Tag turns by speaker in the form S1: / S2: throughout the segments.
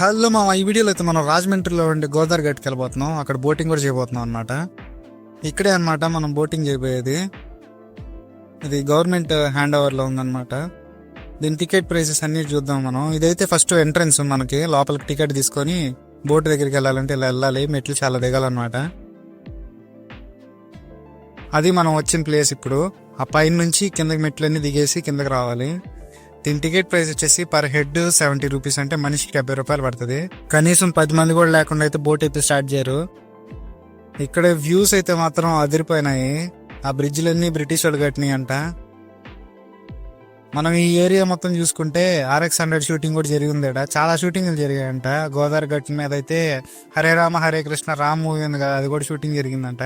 S1: Hello మా ఈ వీడియోలో అయితే మనం రాజమండ్రిలో ఉండే గోదావరి గట్టుకి వెళ్ళిపోతున్నాం. అక్కడ బోటింగ్ కూడా చేయబోతున్నాం అనమాట. ఇక్కడే అనమాట మనం బోటింగ్ చేయబోయేది. ఇది గవర్నమెంట్ హ్యాండ్ ఓవర్లో ఉందన్నమాట. దీని టికెట్ ప్రైసెస్ అన్ని చూద్దాం మనం. ఇదైతే ఫస్ట్ ఎంట్రన్స్, మనకి లోపలికి టికెట్ తీసుకొని బోట్ దగ్గరికి వెళ్ళాలంటే ఇలా వెళ్ళాలి. మెట్లు చాలా దిగాలన్నమాట. అది మనం వచ్చిన ప్లేస్. ఇప్పుడు ఆ పైన నుంచి కిందకి మెట్లన్నీ దిగేసి కిందకి రావాలి. దీని టికెట్ ప్రైస్ వచ్చేసి పర్ హెడ్ 70 రూపీస్, అంటే మనిషికి 70 రూపాయలు పడుతుంది. కనీసం 10 మంది కూడా లేకుండా అయితే బోట్ అయితే స్టార్ట్ చేయరు. ఇక్కడ వ్యూస్ అయితే మాత్రం అదిరిపోయినాయి. ఆ బ్రిడ్జ్లన్నీ బ్రిటిష్ వాళ్ళు కట్టినాయి అంట. మనం ఈ ఏరియా మొత్తం చూసుకుంటే RX100 షూటింగ్ కూడా జరిగింది. చాలా షూటింగ్లు జరిగాయంట. గోదావరి గట్టు మీద అయితే హరే రామ హరే కృష్ణ రామ్ మూవీ ఉంది కదా, అది కూడా షూటింగ్ జరిగిందంట.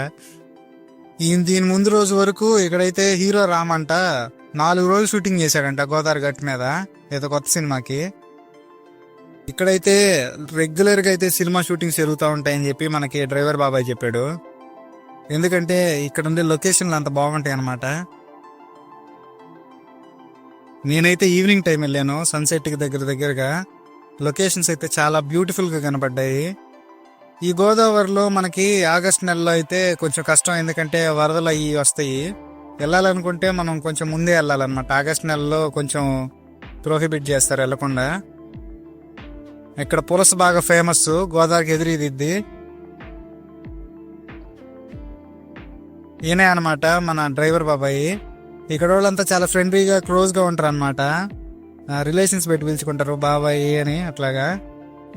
S1: దీని ముందు రోజు వరకు ఇక్కడైతే హీరో రామ్ అంట 4 రోజులు షూటింగ్ చేశాడంట గోదావరి గట్టు మీద, ఏదో కొత్త సినిమాకి. ఇక్కడైతే రెగ్యులర్ గా అయితే సినిమా షూటింగ్స్ జరుగుతూ ఉంటాయని చెప్పి మనకి డ్రైవర్ బాబాయ్ చెప్పాడు. ఎందుకంటే ఇక్కడ ఉండే లొకేషన్లు అంత బాగుంటాయి అన్నమాట. నేనైతే ఈవినింగ్ టైం వెళ్ళాను, సన్సెట్ కి దగ్గరగా. లొకేషన్స్ అయితే చాలా బ్యూటిఫుల్ గా కనపడ్డాయి. ఈ గోదావరిలో మనకి ఆగస్ట్ నెలలో అయితే కొంచెం కష్టం, ఎందుకంటే వరదలు అవి వస్తాయి. వెళ్ళాలనుకుంటే మనం కొంచెం ముందే వెళ్ళాలన్నమాట. ఆగస్ట్ నెలలో కొంచెం ప్రోహిబిట్ చేస్తారు వెళ్ళకుండా. ఇక్కడ పులస బాగా ఫేమస్, గోదావరికి ఎదురీదిద్ది. ఈయనే అనమాట మన డ్రైవర్ బాబాయ్. ఇక్కడ వాళ్ళంతా చాలా ఫ్రెండ్లీగా క్లోజ్ గా ఉంటారు అనమాట. రిలేషన్స్ పెట్టి పిలుచుకుంటారు బాబాయ్ అని. అట్లాగా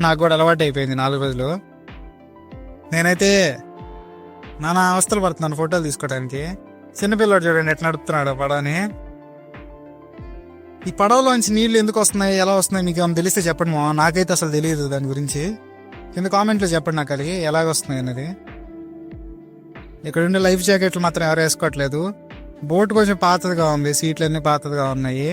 S1: నాకు కూడా అలవాటు అయిపోయింది 4 రోజులు. నేనైతే నానా అవస్థలు పడుతున్నాను ఫోటోలు తీసుకోవడానికి. చిన్నపిల్లడు చూడండి ఎట్లా నడుపుతున్నాడు పడవని. ఈ పడవలోంచి నీళ్లు ఎందుకు వస్తున్నాయి, ఎలా వస్తున్నాయి మీకు ఏమైనా తెలిస్తే చెప్పండి మా. నాకైతే అసలు తెలియదు దాని గురించి. కింద కామెంట్లో చెప్పండి నాకు అది ఎలాగ వస్తున్నాయి అనేది. ఇక్కడ ఉండే లైఫ్ జాకెట్లు మాత్రం ఎవరు వేసుకోవట్లేదు. బోట్ కొంచెం పాతదిగా ఉంది, సీట్లు అన్ని పాతదిగా ఉన్నాయి.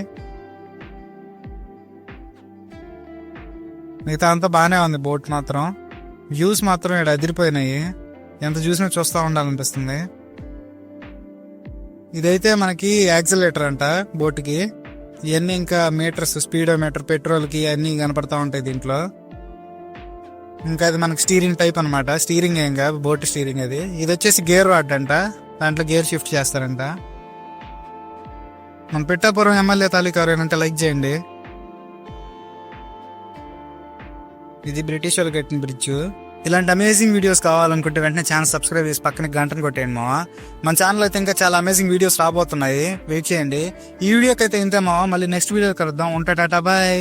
S1: మిగతా అంతా బాగానే ఉంది. బోట్ మాత్రం వ్యూస్ మాత్రం ఇక్కడ అదిరిపోయినాయి. ఎంత చూసినా చూస్తూ ఉండాలనిపిస్తుంది. ఇదైతే మనకి యాక్సిలేటర్ అంట బోట్కి. ఇవన్నీ ఇంకా మీటర్స్, స్పీడోమీటర్, పెట్రోల్కి అన్నీ కనపడతా ఉంటాయి దీంట్లో. ఇంకా అది మనకి స్టీరింగ్ టైప్ అనమాట. స్టీరింగ్ ఏం కాదు, బోట్ స్టీరింగ్ అది. ఇది వచ్చేసి గేర్ రాడ్ అంట, దాంట్లో గేర్ షిఫ్ట్ చేస్తారంట. మన పిఠాపురం ఎమ్మెల్యే తాలూకా ఎవరైనా లైక్ చేయండి. ఇది బ్రిటిష్ వాళ్ళు కట్టిన బ్రిడ్జ్. ఇలాంటి అమేజింగ్ వీడియోస్ కావాలనుకుంటే వెంటనే ఛానల్ సబ్స్క్రైబ్ చేసి పక్కన గంటను కొట్టేయండి మావా. మన ఛానల్ అయితే ఇంకా చాలా అమేజింగ్ వీడియోస్ రాబోతున్నాయి, వెయిట్ చేయండి. ఈ వీడియోకి అయితే ఇంతే మావా. మళ్ళీ నెక్స్ట్ వీడియో కలుద్దాం. ఉంటా, టాటా, బాయ్.